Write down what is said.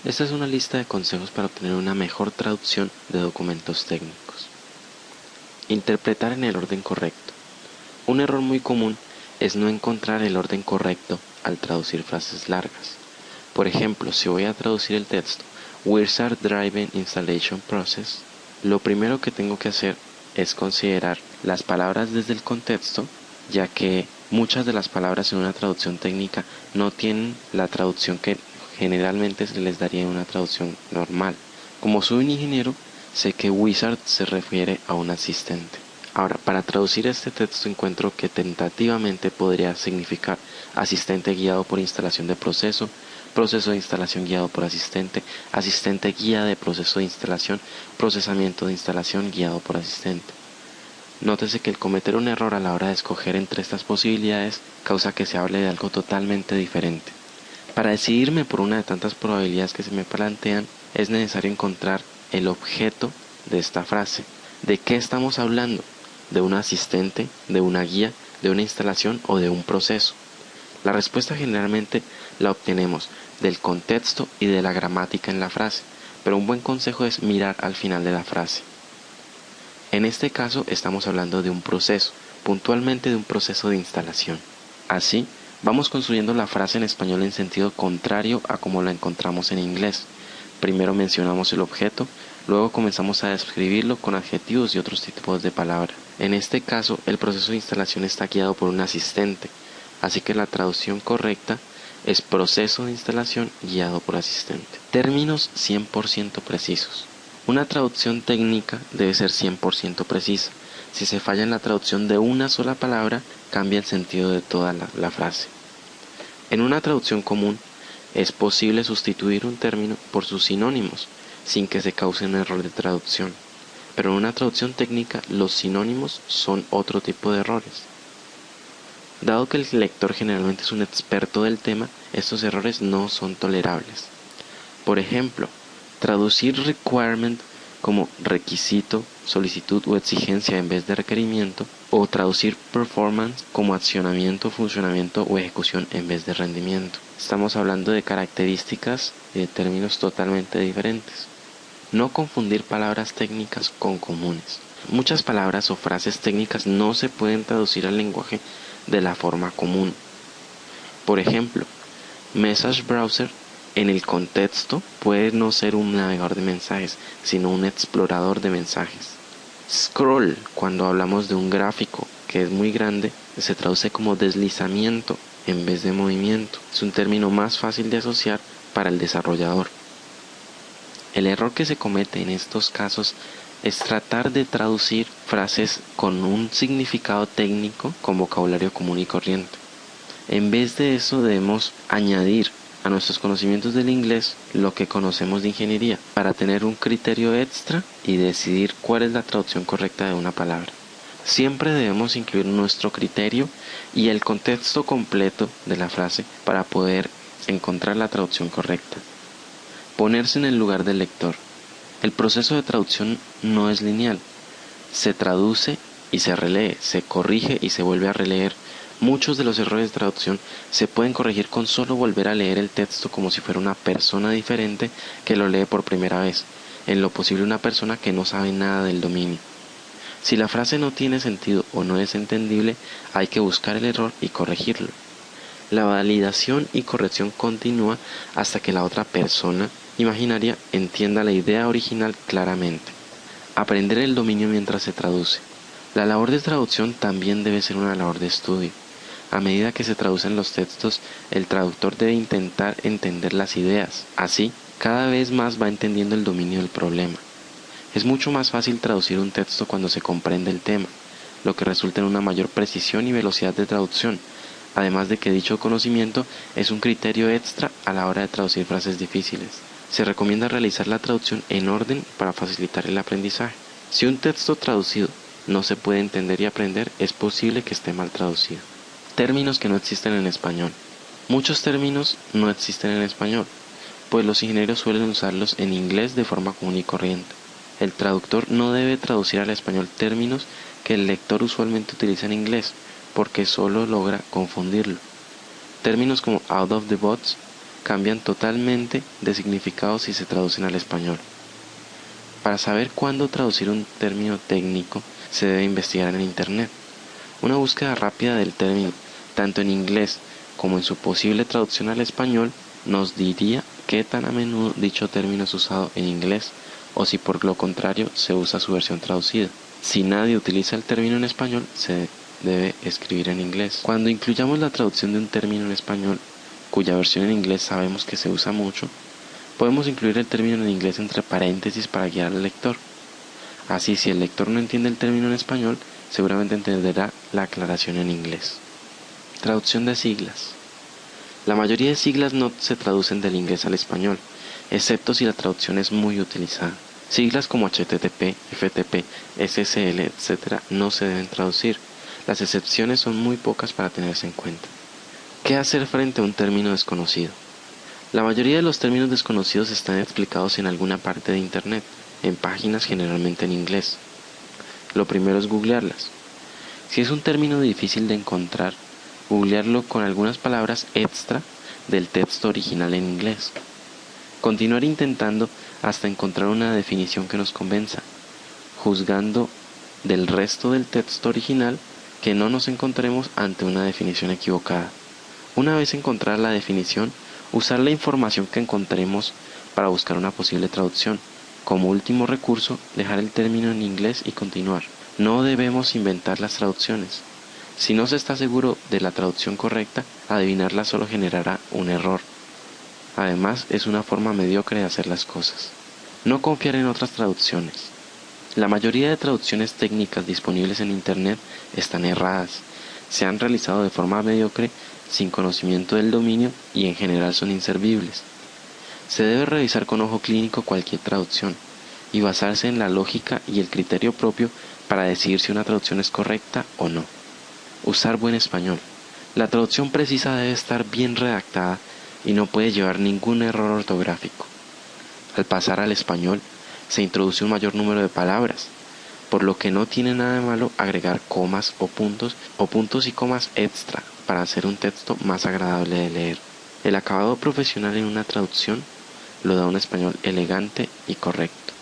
Esta es una lista de consejos para obtener una mejor traducción de documentos técnicos. Interpretar en el orden correcto. Un error muy común es no encontrar el orden correcto al traducir frases largas. Por ejemplo, si voy a traducir el texto Wizard Driven Installation Process, lo primero que tengo que hacer es considerar las palabras desde el contexto, ya que muchas de las palabras en una traducción técnica no tienen la traducción que generalmente se les daría en una traducción normal. Como soy un ingeniero, sé que wizard se refiere a un asistente. Ahora, para traducir este texto encuentro que tentativamente podría significar asistente guiado por instalación de proceso, proceso de instalación guiado por asistente, asistente guía de proceso de instalación, procesamiento de instalación guiado por asistente. Nótese que el cometer un error a la hora de escoger entre estas posibilidades causa que se hable de algo totalmente diferente. Para decidirme por una de tantas probabilidades que se me plantean, es necesario encontrar el objeto de esta frase. ¿De qué estamos hablando? ¿De un asistente, de una guía, de una instalación o de un proceso? La respuesta generalmente la obtenemos del contexto y de la gramática en la frase, pero un buen consejo es mirar al final de la frase. En este caso estamos hablando de un proceso, puntualmente de un proceso de instalación. Así, vamos construyendo la frase en español en sentido contrario a como la encontramos en inglés. Primero mencionamos el objeto, luego comenzamos a describirlo con adjetivos y otros tipos de palabras. En este caso, el proceso de instalación está guiado por un asistente, así que la traducción correcta es proceso de instalación guiado por asistente. Términos 100% precisos. Una traducción técnica debe ser 100% precisa. Si se falla en la traducción de una sola palabra, cambia el sentido de toda la frase. En una traducción común, es posible sustituir un término por sus sinónimos, sin que se cause un error de traducción. Pero en una traducción técnica, los sinónimos son otro tipo de errores. Dado que el lector generalmente es un experto del tema, estos errores no son tolerables. Por ejemplo, traducir requirement como requisito, solicitud o exigencia en vez de requerimiento, o traducir performance como accionamiento, funcionamiento o ejecución en vez de rendimiento. Estamos hablando de características y de términos totalmente diferentes. No confundir palabras técnicas con comunes. Muchas palabras o frases técnicas no se pueden traducir al lenguaje de la forma común. Por ejemplo, Message Browser en el contexto puede no ser un navegador de mensajes, sino un explorador de mensajes. Scroll, cuando hablamos de un gráfico que es muy grande, se traduce como deslizamiento en vez de movimiento. Es un término más fácil de asociar para el desarrollador. El error que se comete en estos casos es tratar de traducir frases con un significado técnico con vocabulario común y corriente. En vez de eso debemos añadir a nuestros conocimientos del inglés lo que conocemos de ingeniería para tener un criterio extra y decidir cuál es la traducción correcta de una palabra. Siempre debemos incluir nuestro criterio y el contexto completo de la frase para poder encontrar la traducción correcta. Ponerse en el lugar del lector. El proceso de traducción no es lineal. Se traduce y se relee, se corrige y se vuelve a releer. Muchos de los errores de traducción se pueden corregir con solo volver a leer el texto como si fuera una persona diferente que lo lee por primera vez, en lo posible una persona que no sabe nada del dominio. Si la frase no tiene sentido o no es entendible, hay que buscar el error y corregirlo. La validación y corrección continúa hasta que la otra persona imaginaria entienda la idea original claramente. Aprender el dominio mientras se traduce. La labor de traducción también debe ser una labor de estudio. A medida que se traducen los textos, el traductor debe intentar entender las ideas. Así, cada vez más va entendiendo el dominio del problema. Es mucho más fácil traducir un texto cuando se comprende el tema, lo que resulta en una mayor precisión y velocidad de traducción, además de que dicho conocimiento es un criterio extra a la hora de traducir frases difíciles. Se recomienda realizar la traducción en orden para facilitar el aprendizaje. Si un texto traducido no se puede entender y aprender, es posible que esté mal traducido. Términos que no existen en español. Muchos términos no existen en español, pues los ingenieros suelen usarlos en inglés de forma común y corriente. El traductor no debe traducir al español términos que el lector usualmente utiliza en inglés, porque solo logra confundirlo. Términos como out of the box, cambian totalmente de significado si se traducen al español. Para saber cuándo traducir un término técnico, se debe investigar en Internet. Una búsqueda rápida del término, tanto en inglés como en su posible traducción al español, nos diría qué tan a menudo dicho término es usado en inglés, o si por lo contrario se usa su versión traducida. Si nadie utiliza el término en español, se debe escribir en inglés. Cuando incluyamos la traducción de un término en español, cuya versión en inglés sabemos que se usa mucho, podemos incluir el término en inglés entre paréntesis para guiar al lector. Así, si el lector no entiende el término en español, seguramente entenderá la aclaración en inglés. Traducción de siglas. La mayoría de siglas no se traducen del inglés al español, excepto si la traducción es muy utilizada. Siglas como HTTP, FTP, SSL, etc. no se deben traducir. Las excepciones son muy pocas para tenerse en cuenta. ¿Qué hacer frente a un término desconocido? La mayoría de los términos desconocidos están explicados en alguna parte de Internet, en páginas generalmente en inglés. Lo primero es googlearlas. Si es un término difícil de encontrar, googlearlo con algunas palabras extra del texto original en inglés. Continuar intentando hasta encontrar una definición que nos convenza, juzgando del resto del texto original que no nos encontremos ante una definición equivocada. Una vez encontrada la definición, usar la información que encontremos para buscar una posible traducción. Como último recurso, dejar el término en inglés y continuar. No debemos inventar las traducciones. Si no se está seguro de la traducción correcta, adivinarla solo generará un error. Además, es una forma mediocre de hacer las cosas. No confiar en otras traducciones. La mayoría de traducciones técnicas disponibles en Internet están erradas. Se han realizado de forma mediocre, sin conocimiento del dominio y en general son inservibles. Se debe revisar con ojo clínico cualquier traducción y basarse en la lógica y el criterio propio para decidir si una traducción es correcta o no. Usar buen español. La traducción precisa debe estar bien redactada y no puede llevar ningún error ortográfico. Al pasar al español, se introduce un mayor número de palabras, por lo que no tiene nada de malo agregar comas o puntos y comas extra para hacer un texto más agradable de leer. El acabado profesional en una traducción lo da un español elegante y correcto.